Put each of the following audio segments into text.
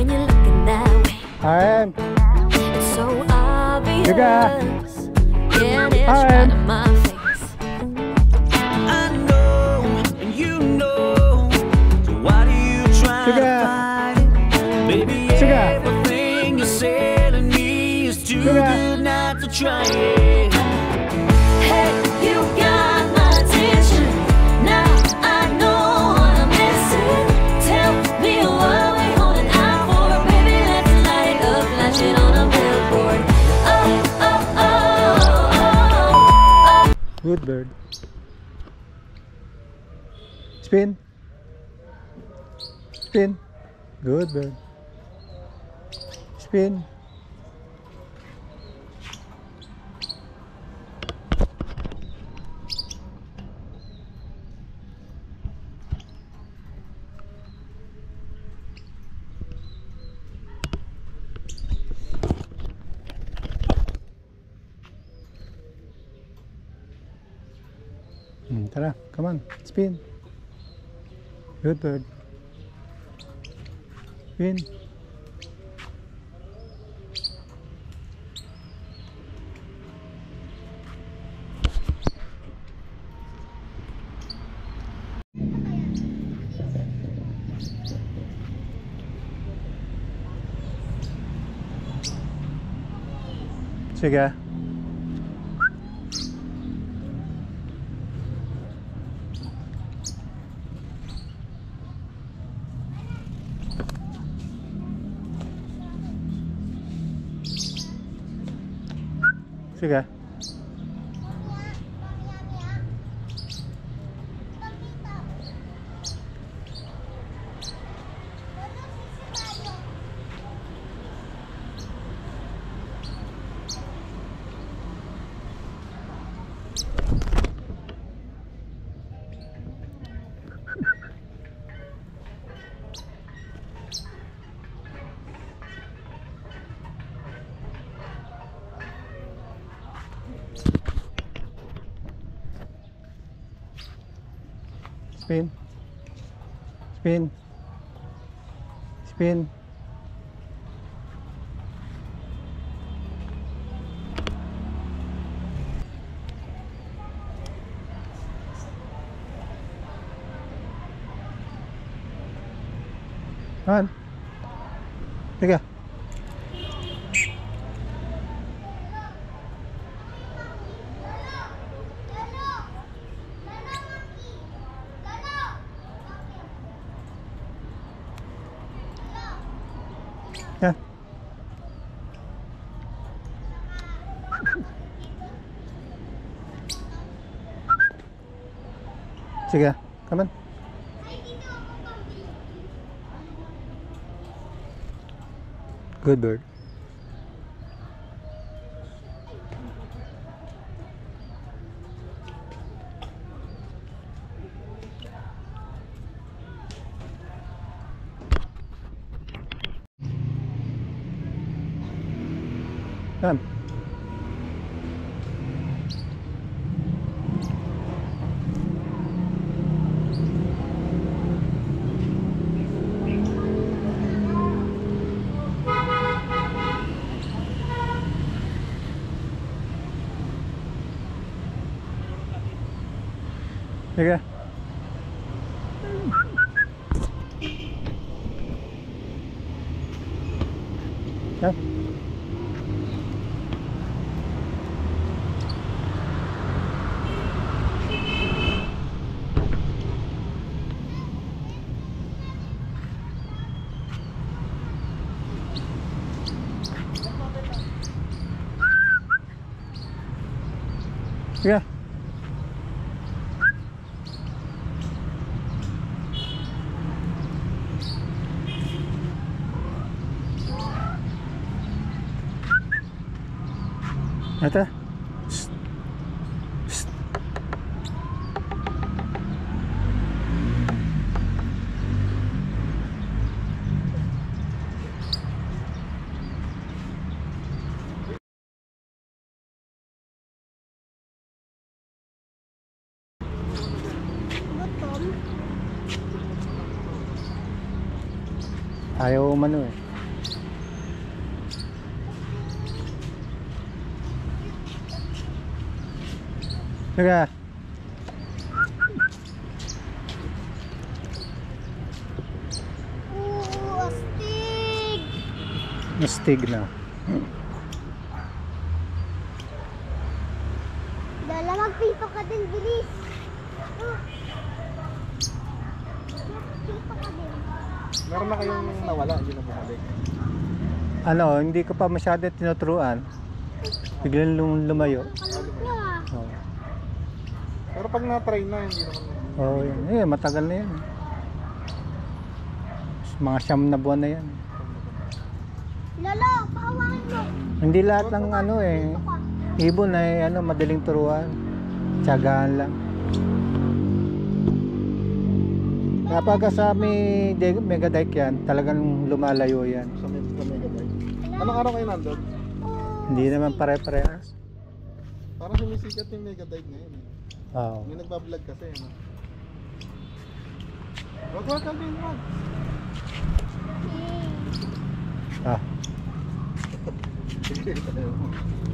when you're looking that way. RM. It's so obvious. Juga. Yeah, and it's right in my face. I know, and you know. So why do you try to fight it? Baby, everything you're telling me is too good not to try it. Hey, you got my attention. Now I know what I'm missing. Tell me what we holding out for. Baby, let's light it up, flash it on a billboard. Oh, oh, oh, oh, oh. Good bird. Spin. Spin. Good bird. Spin. Tara, come on, spin. Good bird. Spin. Sige. Sige. Spin. Spin. Spin. Come on. Sige. Yeah. Sige, come on. Good bird. Come. Sige. Come. Sige. Ito. Shh. Shh. Ayaw umano eh. Sige. Astig! Mastig na. Dala, magpipa ka din, bilis. Magpipa ka din. Meron na kayong nawala, hindi na bumalik. Ano, hindi ko pa masyado tinuturuan. Biglang lumayo. Kalimut niya ah. Oh. Pero pag na-try na, hindi naman. Oh, yan. Eh, matagal na yan. Mga 9 na buwan na yan. Lolo, pahawakin mo. Hindi lahat ng ano eh. Ibon ay ano, madaling turuan. Tiyagaan lang. Kapag sa mega dike yan, talagang lumalayo yan. Sa Megadrive. Anong araw kayo nandun? Hindi naman pare-parehas. Parang sumisikat yung Megadrive ngayon eh. Oo. May nagbablog kasi ano. Wag din wag. Ah,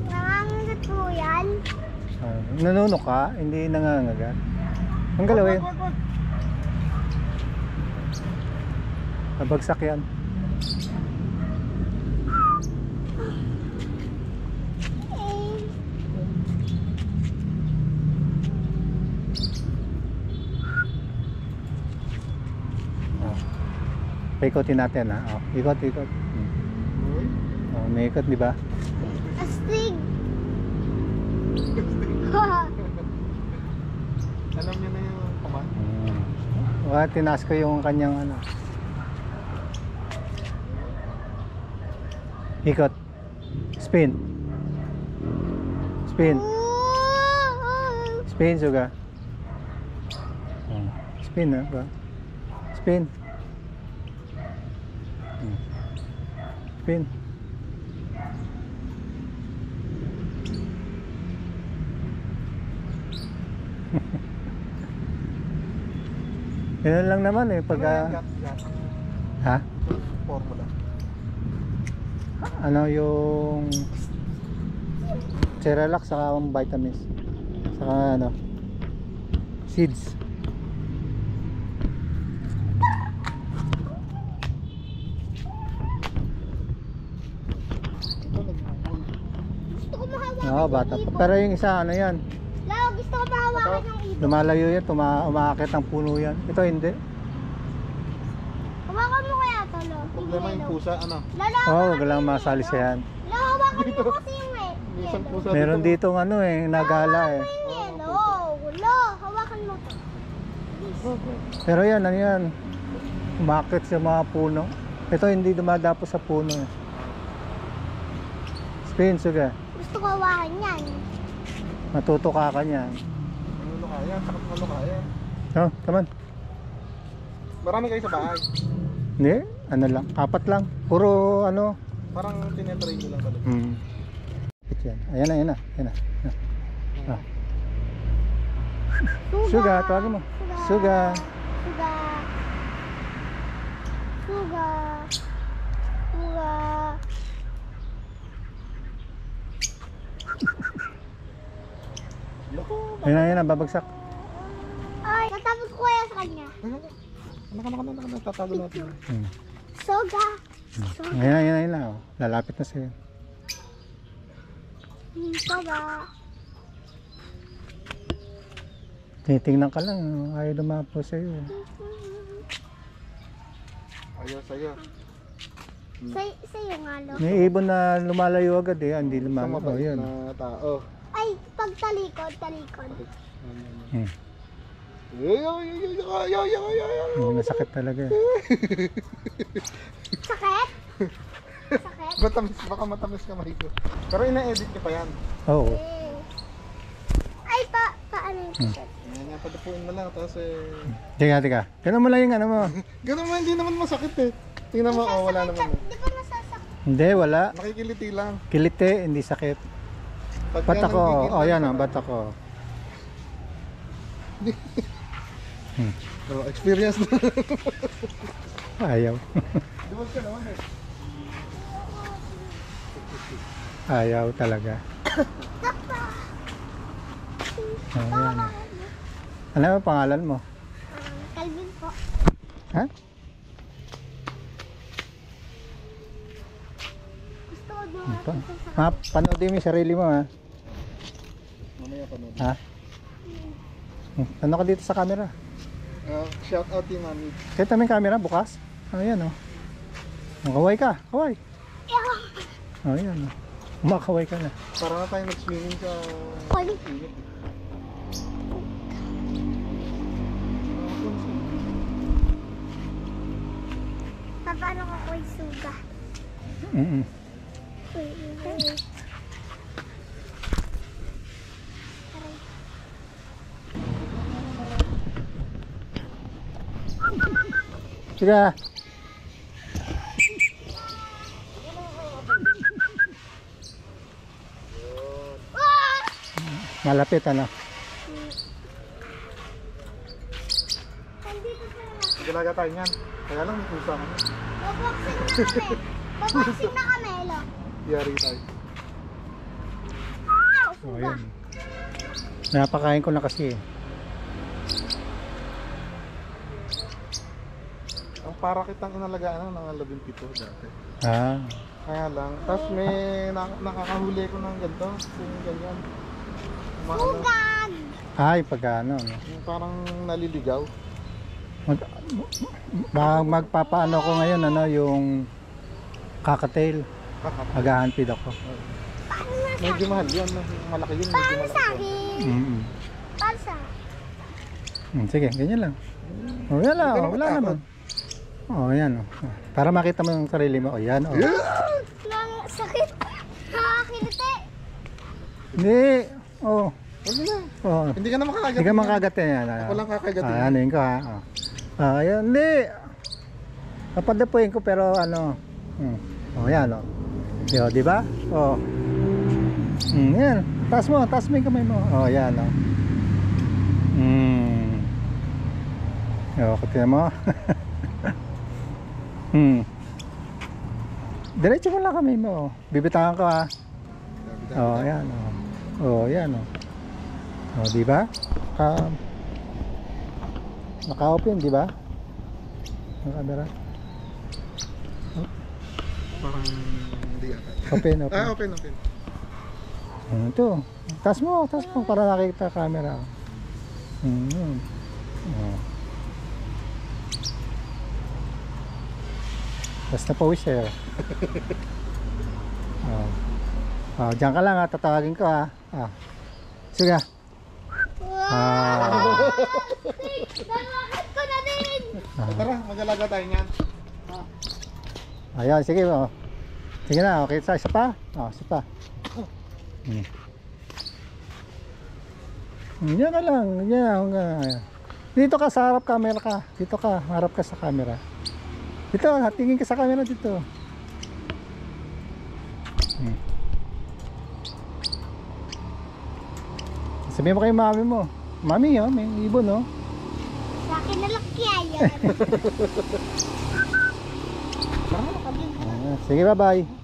Nangangagat po yan. nanunok ka, hindi nangangagat. Ang galawin, Wag. nabagsak yan. Paikotin natin ha. Oh, ikot. Oh, may ikot, di ba? Astig! Alam niyo na yung command. Tinaas ko yung kanyang ano. Ikot. Spin. Spin, suga. Spin na ba? Spin. Spin. Ganun lang naman eh pag Gat. ha? Formula. Ano yung Cerelac saka vitamins saka ano seeds. Gusto ko mahawakan Oo, bata pa. Pero yung isa ano yan, Lalo, gusto ko mahawakan ng ibon. lumalayo yan, umaakit ang puno yan. Ito hindi. Hawakan mo kaya to, Lo. Problema yung pusa, ano? Lalo, Oo, wag lang masali siya yan. Lalo, hawakan mo kasi yung May isang yellow. pusa Meron dito. ditong ano eh, nagala eh. Yung yellow. Lo, hawakan mo to. Pero yan, ano yan, umaakit sa mga puno. Ito hindi dumadapo sa puno eh. Spin, suga. Gusto ko hawakan yan. Matutuka ka niyan. Ano kaya? Sakit ano kaya? Oh, come on. Marami kayo sa bahay. Hindi, ano lang, 4 lang. Puro ano. Parang tinetry nyo lang talaga. Yan. Ayan na. Ah. Suga, tawagin mo. Suga. Suga. Suga. Suga. Ayan na, babagsak. Ay, natapos ko kaya sa kanya. Anak, tatago natin. Suga. Ayan na. Oh. Lalapit na sa'yo. Suga. Tinitingnan ka lang, ayaw dumapo sa'yo. Ayaw sa'yo. Sa'yo nga, Lo. May ibon na lumalayo agad eh, hindi Isang lumalayo. Oh, mabait yun. na tao. Ay, pag talikod. Hmm. Ay. Nasakit talaga eh. Sakit? Sakit? Baka matamis ka, Mariko. Pero ina-edit niyo pa yan. Oo. Ay, paano yung sakit? Ngayon nga, padapuin mo lang. Tapos Teka. Ganun mo lang yung ano mo. Ganun mo, hindi naman masakit eh. Tingnan mo, oh, wala naman eh. Di ba nasasakit? Hindi, wala. Nakikiliti lang. Kilite, hindi sakit. Pag Ba't yan ako? ang gigil, Oh, yan o, ba't ako? Oh, experience na. Ayaw. Duwag ka naman eh. Ayaw talaga. Ayan. Ano ang pangalan mo? Calvin po. Ha? Gusto ko doon Pa natin sa panoodin mo yung sarili mo, ha? Mamaya panood. Ha? Ano ka dito sa camera? Shout out team Mami. Kahit namin camera bukas. Ayan, oh. Kaway ka. Kaway. Ayan, oh. Umakaway ka na. Para na tayo nag-swimming sa Kali. init. Paano ko ko'y suga? Mm-mm. Sige. Malapit, ano? Nandito sila. Galaga tayo niyan. Kaya lang may pusa kami. Baboxing na kami. Baboxing na kami, Elo. Yari tayo. Oh, ayan. Napakain ko na kasi. Ang para kitang inalagaan ng 17 dati. Ah. Kaya lang. Tapos may nakakahuli ko ng ganito. Yung ganyan. Ano, Sugag! Ay, pagkano, no? yung parang naliligaw. Magpapaano ko ngayon, ano, yung kakatail. Maghahanpid ako. Medyo mahal yun. Malaki yun. Medyo Paano malaki sa yun. akin? Paano sa Sige, ganyan lang. Oh, yan lang. Hindi ka Wala naman naman. Oh, yan. Oh. Para makita mo yung sarili mo. Oh, yan. Oh. Lang sakit. Nakakiliti. Hindi. Oh. Wala na. Oh. Hindi ka na makakagat. Hindi ka makagatin yan. Ako lang kakagatin. Ano yun ko, ha? Oh. Ayan. Hindi. Papadapuin ko pero ano. Oh, yan. Oh. Yo, di ba? Oh. Yan. Taas mo yung kamay mo. Oh, yan. Oh. Yo, kutin mo. Diretso mo lang kamay mo. Bibitangan ko, ha. Oh, yan. Oh. Oh, yan. Oh. Oh, di ba? Naka-open, di ba? Ang camera. Parang hindi ata. Open, open. Ah, open. Ito. Taas mo para nakikita camera. Oh. Basta pawis eh. Oh. Oh, diyan ka lang, ha. Tatawagin ko, ha. Ah. Sige. Nalakad ko na din. Tara, mag-alaga tayo niyan. Ayan, sige. Oh. Sige na, okay. Isa pa? Oh, isa pa. Yan ka lang. Yan. Dito ka sa harap camera ka. Dito ka, harap ka sa camera. Dito, tingin ka sa camera dito. Sabihin mo kay mami mo. Mami, oh, may ibon, oh. Sa akin na lang kaya yan. Sige, bye-bye.